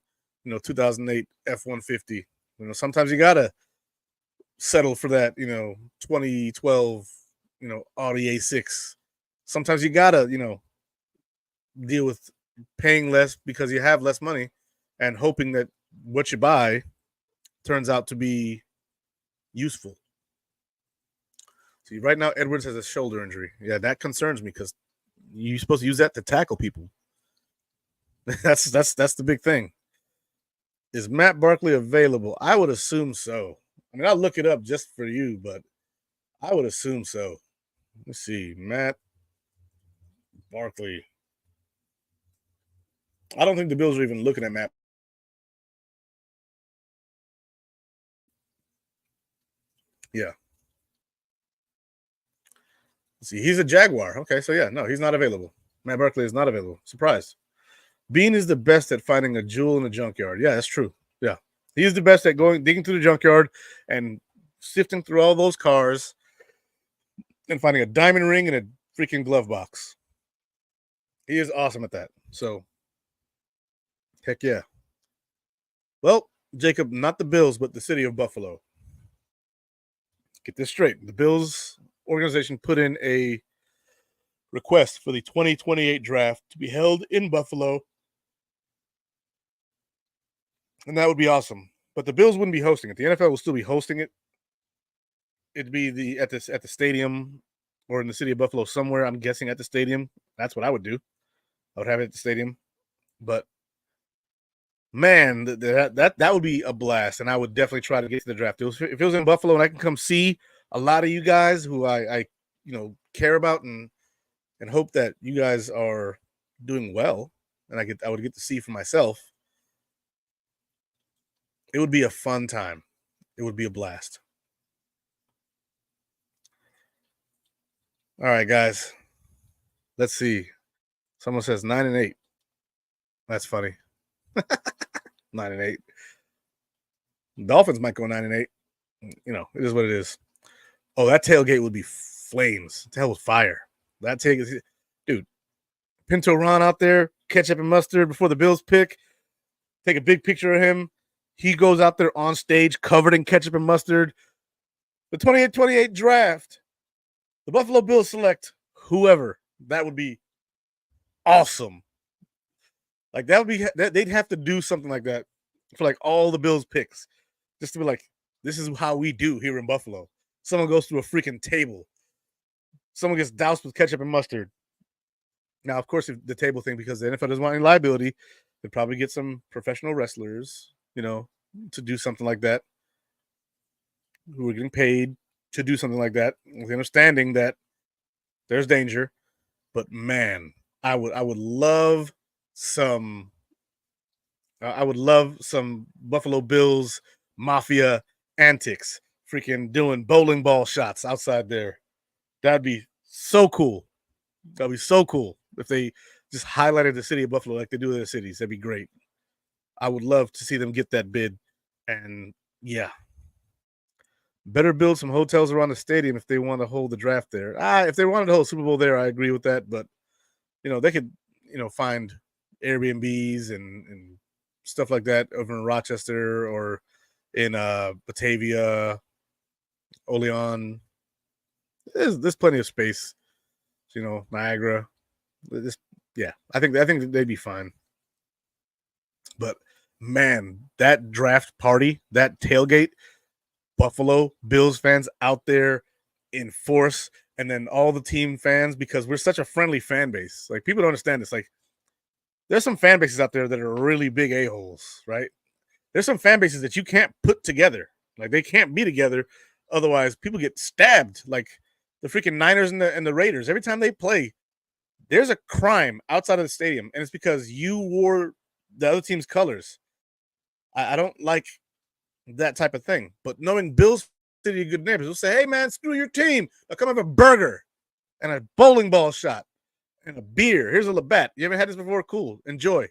2008 F-150. Sometimes you got to settle for that 2012 Audi A6. Sometimes you got to deal with paying less because you have less money and hoping that what you buy turns out to be useful. See, right now Edwards has a shoulder injury. Yeah, that concerns me because you're supposed to use that to tackle people. That's the big thing. Is Matt Barkley available? I would assume so. I mean, I'll look it up just for you, but I would assume so. Let's see, Matt Barkley. I don't think the Bills are even looking at Matt. Yeah. Let's see, he's a Jaguar. Okay, so yeah, no, he's not available. Matt Barkley is not available. Surprised. Bean is the best at finding a jewel in a junkyard. Yeah, that's true. Yeah. He is the best at digging through the junkyard and sifting through all those cars and finding a diamond ring in a freaking glove box. He is awesome at that. So, heck yeah. Well, Jacob, not the Bills, but the city of Buffalo. Get this straight. The Bills organization put in a request for the 2028 draft to be held in Buffalo. And that would be awesome. But the Bills wouldn't be hosting it. The NFL will still be hosting it. It'd be at the stadium or in the city of Buffalo somewhere. I'm guessing at the stadium. That's what I would do. I would have it at the stadium. But man, that would be a blast, and I would definitely try to get to the draft. If it was in Buffalo, and I can come see a lot of you guys who I care about and hope that you guys are doing well, and I would get to see for myself. It would be a fun time. It would be a blast. All right, guys. Let's see. Someone says 9-8. That's funny. 9-8. Dolphins might go 9-8. It is what it is. Oh, that tailgate would be flames. That was fire. That tailgate, dude. Pinto Ron out there, ketchup and mustard before the Bills pick. Take a big picture of him. He goes out there on stage covered in ketchup and mustard. The 28 draft. The Buffalo Bills select whoever. That would be awesome. Like that would be. They'd have to do something like that for like all the Bills picks, just to be like, this is how we do here in Buffalo. Someone goes through a freaking table. Someone gets doused with ketchup and mustard. Now, of course, if the table thing, because the NFL doesn't want any liability, they'd probably get some professional wrestlers, to do something like that, who are getting paid to do something like that, with the understanding that there's danger. But man, I would love some. I would love some Buffalo Bills mafia antics, freaking doing bowling ball shots outside there. That'd be so cool. That'd be so cool if they just highlighted the city of Buffalo like they do in other cities. That'd be great. I would love to see them get that bid And yeah, better build some hotels around the stadium if they want to hold the draft there. If they wanted to hold Super Bowl there, I agree with that. But they could find Airbnbs and stuff like that over in Rochester or in Batavia, Olean. There's plenty of space. Niagara. This, yeah, I think they'd be fine. But man, that draft party, that tailgate, Buffalo Bills fans out there in force, and then all the team fans, because we're such a friendly fan base. Like, people don't understand this. Like, there's some fan bases out there that are really big a-holes, right? There's some fan bases that you can't put together. Like, they can't be together. Otherwise, people get stabbed. Like the freaking Niners and the Raiders. Every time they play, there's a crime outside of the stadium, and it's because you wore the other team's colors. I don't like that type of thing. But knowing Bill's City good neighbors will say, hey, man, screw your team. I'll come have a burger and a bowling ball shot and a beer. Here's a Labatt. You haven't had this before? Cool. Enjoy.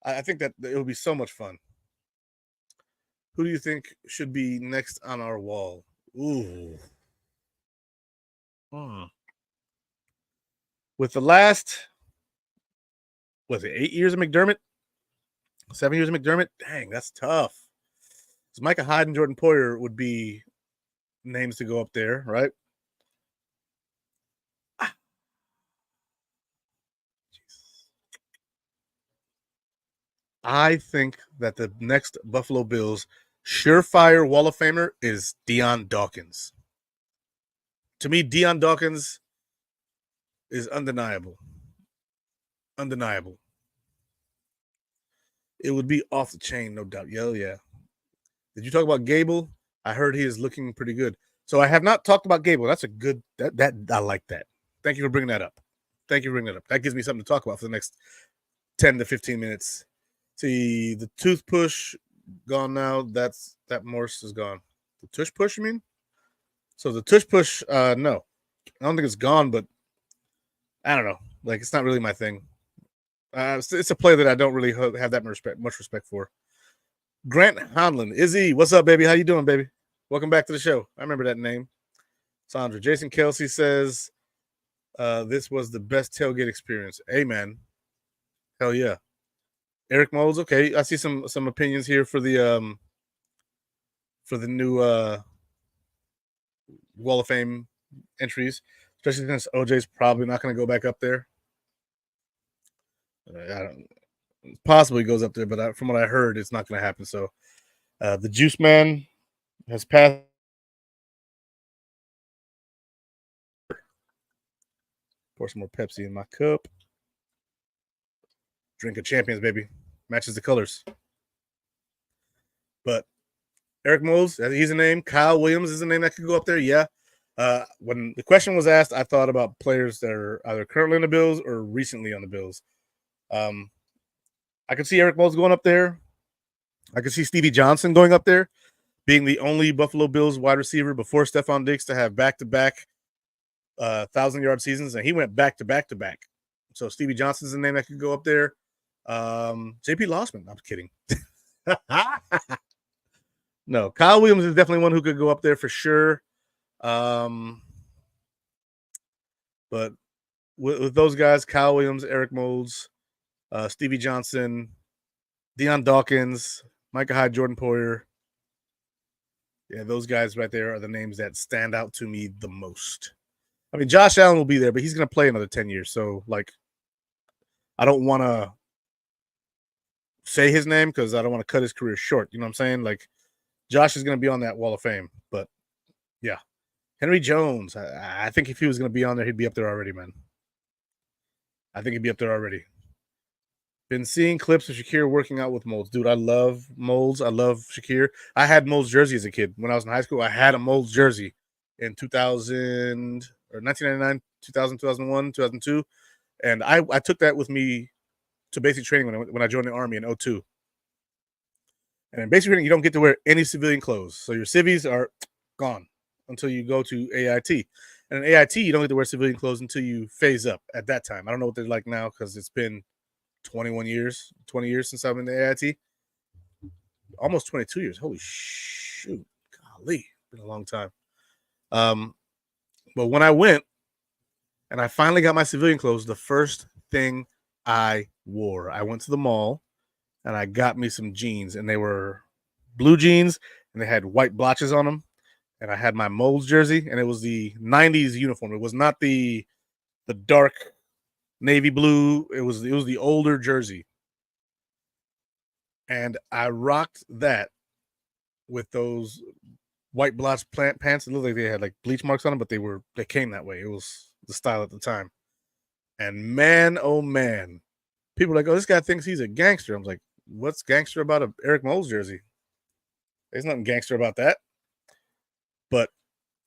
I think that it will be so much fun. Who do you think should be next on our wall? Ooh. With the last, was it 8 years of McDermott? 7 years of McDermott? Dang, that's tough. So Micah Hyde and Jordan Poyer would be names to go up there, right? I think that the next Buffalo Bills surefire Wall of Famer is Deion Dawkins. To me, Deion Dawkins is undeniable. Undeniable. It would be off the chain, no doubt. Yeah. Did you talk about Gable? I heard he is looking pretty good. So I have not talked about Gable. That's a good that I like that. Thank you for bringing that up. That gives me something to talk about for the next 10 to 15 minutes. See, the tooth push gone now. That Morse is gone. The tush push, you mean? So the tush push, no. I don't think it's gone, but I don't know. Like, it's not really my thing. It's a play that I don't really have that much respect for. Grant Hanlon, Izzy, what's up, baby? How you doing, baby? Welcome back to the show. I remember that name. Sandra. Jason Kelsey says, this was the best tailgate experience. Amen. Hell yeah. Eric Moles, okay. I see some opinions here for the new Wall of Fame entries, especially since OJ's probably not going to go back up there. Possibly goes up there, but from what I heard, it's not going to happen. So the Juice Man has passed. Pour some more Pepsi in my cup. Drink of champions, baby. Matches the colors. But Eric Moles, he's a name. Kyle Williams is a name that could go up there. Yeah. When the question was asked, I thought about players that are either currently on the Bills or recently on the Bills. I could see Eric Moles going up there. I could see Stevie Johnson going up there, being the only Buffalo Bills wide receiver before Stephon Diggs to have back-to-back 1,000-yard seasons, and he went back-to-back-to-back. So Stevie Johnson's the name that could go up there. JP Lossman. I'm kidding. No, Kyle Williams is definitely one who could go up there for sure. But with those guys, Kyle Williams, Eric Moles, Stevie Johnson, Deion Dawkins, Micah Hyde, Jordan Poyer. Yeah, those guys right there are the names that stand out to me the most. I mean, Josh Allen will be there, but he's going to play another 10 years. So, like, I don't want to say his name because I don't want to cut his career short. You know what I'm saying? Like, Josh is going to be on that Wall of Fame. But, yeah. Henry Jones, I think if he was going to be on there, he'd be up there already, man. I think he'd be up there already. Been seeing clips of Shakir working out with Moles. Dude, I love Moles. I love Shakir. I had Moles jersey as a kid. When I was in high school, I had a Moles jersey in 2000 or 1999, 2000, 2001, 2002. And I took that with me to basic training when I joined the Army in 2002. And in basic training, you don't get to wear any civilian clothes. So your civvies are gone until you go to AIT. And in AIT, you don't get to wear civilian clothes until you phase up at that time. I don't know what they're like now because it's been 20 years since I'm in the AIT. almost 22 years. Holy shoot. Golly. Been a long time. But when I went and I finally got my civilian clothes, the first thing I wore, I went to the mall and I got me some jeans, and they were blue jeans and they had white blotches on them. And I had my Moles jersey, and it was the 90s uniform. It was not the dark navy blue. It was the older jersey. And I rocked that with those white blotch pants. It looked like they had like bleach marks on them, but they came that way. It was the style at the time. And man, oh man, people are like, oh, this guy thinks he's a gangster. I'm like, what's gangster about a Eric Moles jersey? There's nothing gangster about that. But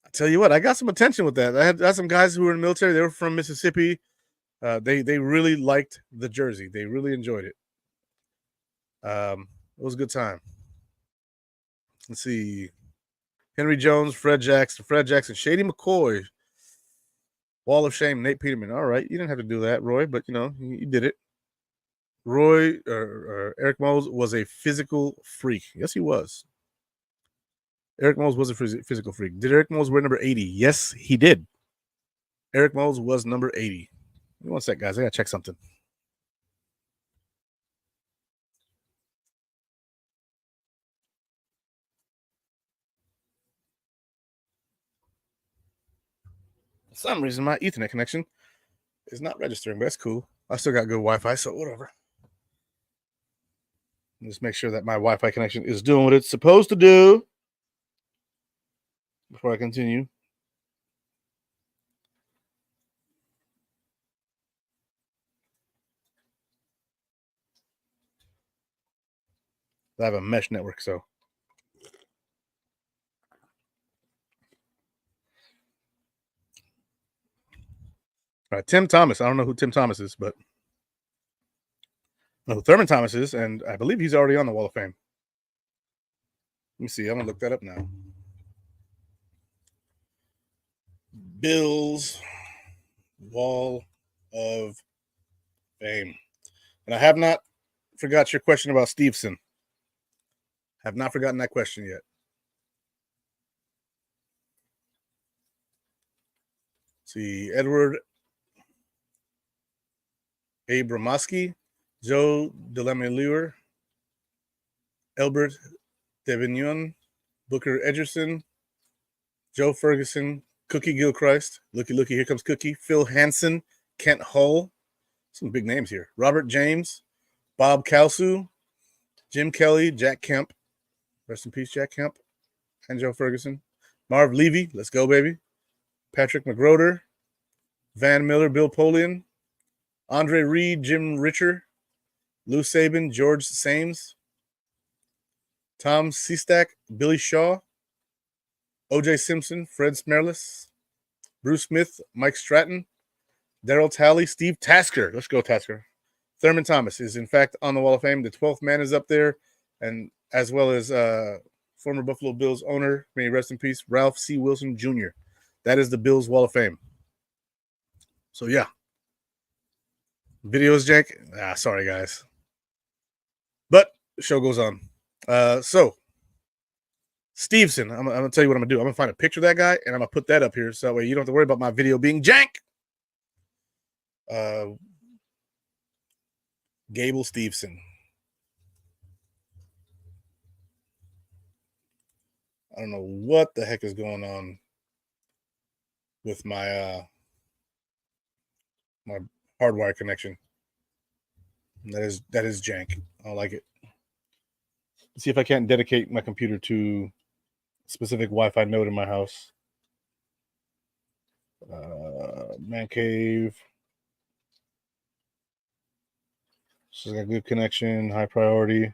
I tell you what, I got some attention with that. I had some guys who were in the military. They were from Mississippi. They really liked the jersey. They really enjoyed it. It was a good time. Let's see. Henry Jones, Fred Jackson, Shady McCoy, Wall of Shame, Nate Peterman. All right, you didn't have to do that, Roy, but you did it. Roy or Eric Moles was a physical freak. Yes, he was. Eric Moles was a physical freak. Did Eric Moles wear number 80? Yes, he did. Eric Moles was number 80. One sec, guys. I gotta check something. For some reason, my Ethernet connection is not registering, but that's cool. I still got good Wi-Fi, so whatever. Just make sure that my Wi-Fi connection is doing what it's supposed to do before I continue. I have a mesh network, so. All right, Tim Thomas. I don't know who Tim Thomas is, but I know who Thurman Thomas is, and I believe he's already on the Wall of Fame. Let me see. I'm gonna look that up now. Bills Wall of Fame. And I have not forgot your question about Stevenson. Have not forgotten that question yet. Let's see, Edward Abramoski, Joe Delamelier, Albert Devignon, Booker Edgerson, Joe Ferguson, Cookie Gilchrist, looky, here comes Cookie, Phil Hansen, Kent Hull, some big names here, Robert James, Bob Kalsu, Jim Kelly, Jack Kemp, rest in peace, Jack Kemp, and Joe Ferguson, Marv Levy, let's go, baby, Patrick McGroder, Van Miller, Bill Polian, Andre Reed, Jim Richer, Lou Saban, George Sames, Tom Seastack, Billy Shaw, O.J. Simpson, Fred Smerlis, Bruce Smith, Mike Stratton, Darryl Talley, Steve Tasker. Let's go, Tasker. Thurman Thomas is, in fact, on the Wall of Fame. The 12th man is up there, and as well as former Buffalo Bills owner, may he rest in peace, Ralph C. Wilson Jr. That is the Bills Wall of Fame. So, yeah. Videos, jank. Sorry, guys. But the show goes on. So, Stevenson, I'm going to tell you what I'm going to do. I'm going to find a picture of that guy, and I'm going to put that up here so that way you don't have to worry about my video being jank. Gable Stevenson. I don't know what the heck is going on with my my hardwire connection. That is jank. I don't like it. Let's see if I can't dedicate my computer to a specific Wi-Fi node in my house. Man cave. She's got good connection, high priority.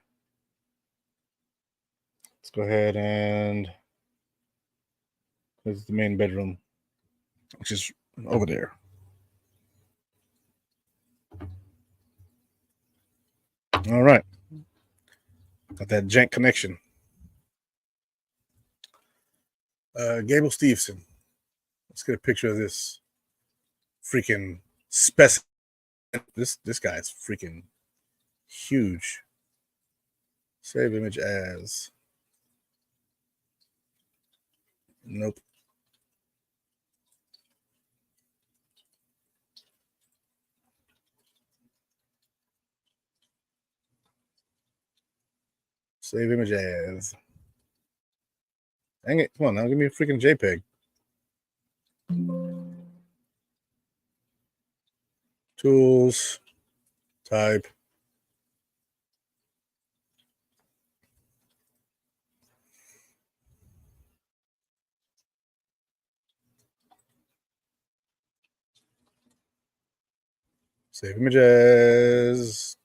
Let's go ahead and this is the main bedroom, which is over there. All right. Got that jank connection. Gable Stevenson. Let's get a picture of this freaking specimen. This guy is freaking huge. Save image as. Nope. Save image as. Dang it. Come on now. Give me a freaking JPEG. Tools. Type. Save images.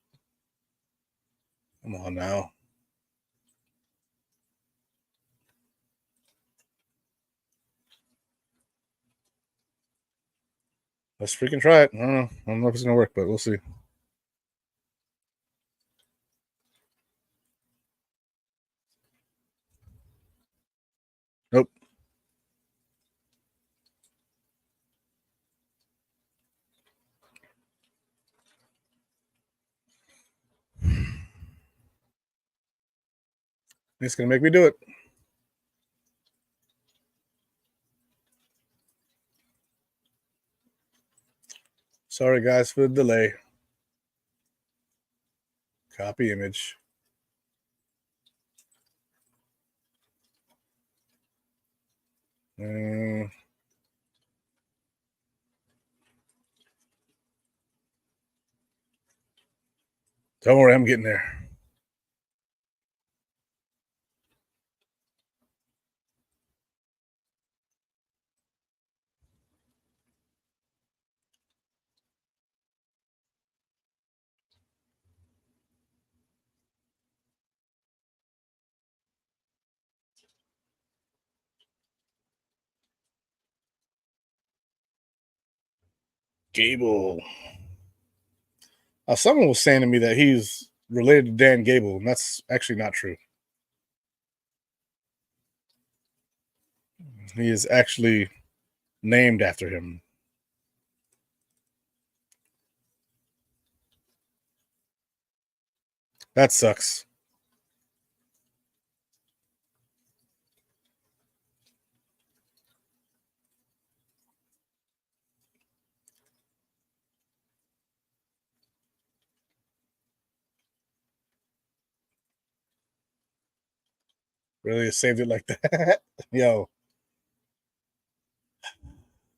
Come on now. Let's freaking try it. I don't know if it's going to work, but we'll see. Nope. It's going to make me do it. Sorry, guys, for the delay. Copy image. Don't worry, I'm getting there. Gable. Someone was saying to me that he's related to Dan Gable, and that's actually not true. He is actually named after him. That sucks. Really saved it like that? Yo.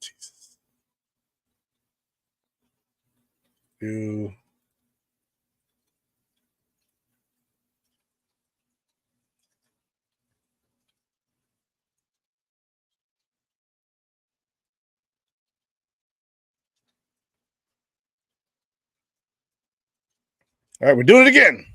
Jesus. You. All right, we're doing it again.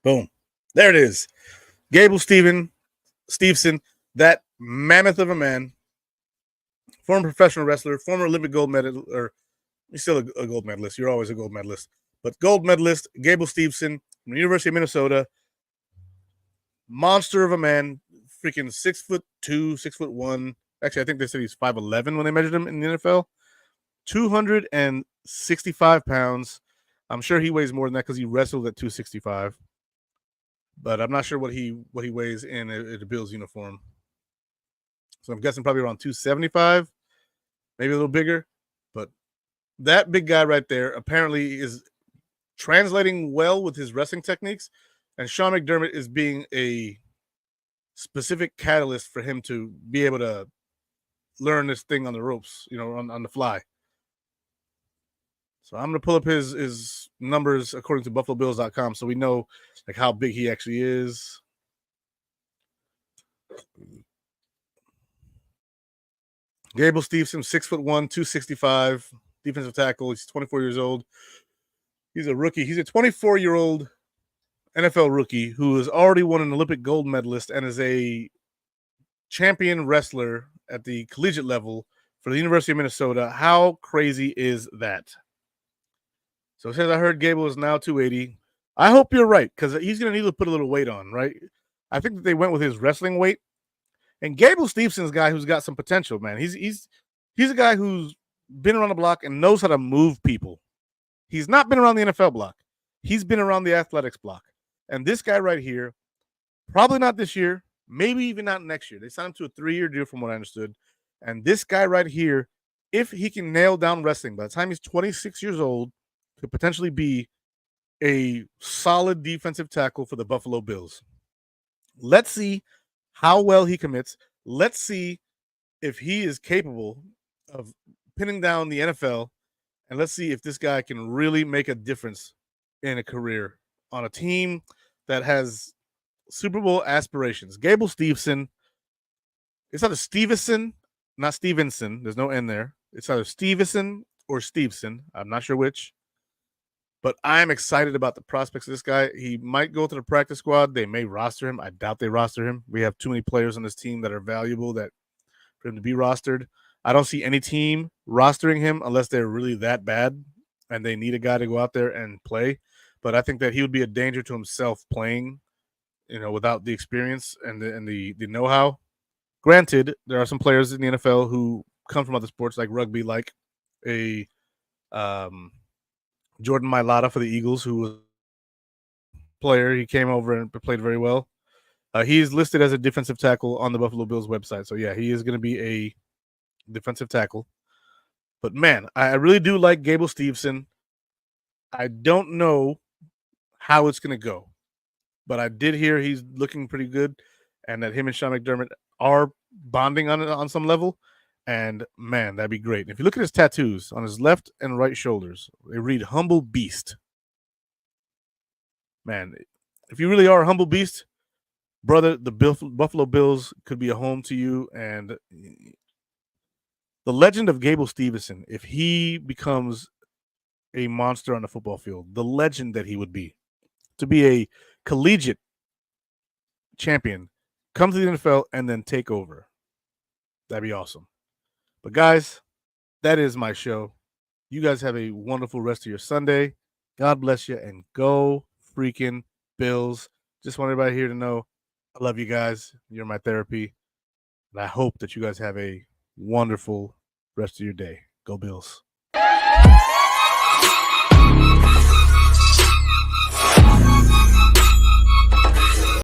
Boom. There it is. Gable Steveson, that mammoth of a man, former professional wrestler, former Olympic gold medalist, or he's still a gold medalist. You're always a gold medalist. But gold medalist, Gable Steveson from the University of Minnesota. Monster of a man, freaking 6'2", 6'1". Actually, I think they said he's 5'11" when they measured him in the NFL. 265 pounds. I'm sure he weighs more than that because he wrestled at 265. But I'm not sure what he weighs in a Bills uniform. So I'm guessing probably around 275, maybe a little bigger. But that big guy right there apparently is translating well with his wrestling techniques. And Sean McDermott is being a specific catalyst for him to be able to learn this thing on the ropes, on the fly. So I'm going to pull up his numbers according to BuffaloBills.com so we know like how big he actually is. Gable Steveson, 6'1", 265, defensive tackle. He's 24 years old. He's a rookie. He's a 24-year-old NFL rookie who has already won an Olympic gold medalist and is a champion wrestler at the collegiate level for the University of Minnesota. How crazy is that? So it says I heard Gable is now 280. I hope you're right because he's going to need to put a little weight on, right? I think that they went with his wrestling weight. And Gable Stevenson's a guy who's got some potential, man. He's He's a guy who's been around the block and knows how to move people. He's not been around the NFL block. He's been around the athletics block. And this guy right here, probably not this year, maybe even not next year. They signed him to a 3-year deal from what I understood. And this guy right here, if he can nail down wrestling by the time he's 26 years old, could potentially be a solid defensive tackle for the Buffalo Bills. Let's see how well he commits. Let's see if he is capable of pinning down the NFL, and let's see if this guy can really make a difference in a career on a team that has Super Bowl aspirations. Gable Steveson, it's either Stevenson, not Stevenson. There's no N there. It's either Stevenson or Steveson. I'm not sure which. But I'm excited about the prospects of this guy. He might go to the practice squad. They may roster him. I doubt they roster him. We have too many players on this team that are valuable that for him to be rostered. I don't see any team rostering him unless they're really that bad and they need a guy to go out there and play. But I think that he would be a danger to himself playing, without the experience and the know-how. Granted, there are some players in the NFL who come from other sports like rugby, like a Jordan Mailata for the Eagles, who was a player. He came over and played very well. He's listed as a defensive tackle on the Buffalo Bills website. So, yeah, he is going to be a defensive tackle. But, man, I really do like Gable Steveson. I don't know how it's going to go. But I did hear he's looking pretty good and that him and Sean McDermott are bonding on some level. And, man, that'd be great. If you look at his tattoos on his left and right shoulders, they read Humble Beast. Man, if you really are a humble beast, brother, the Buffalo Bills could be a home to you. And the legend of Gable Steveson, if he becomes a monster on the football field, the legend that he would be, to be a collegiate champion, come to the NFL and then take over. That'd be awesome. But guys, that is my show. You guys have a wonderful rest of your Sunday. God bless you and go freaking Bills. Just want everybody here to know I love you guys. You're my therapy. And I hope that you guys have a wonderful rest of your day. Go Bills.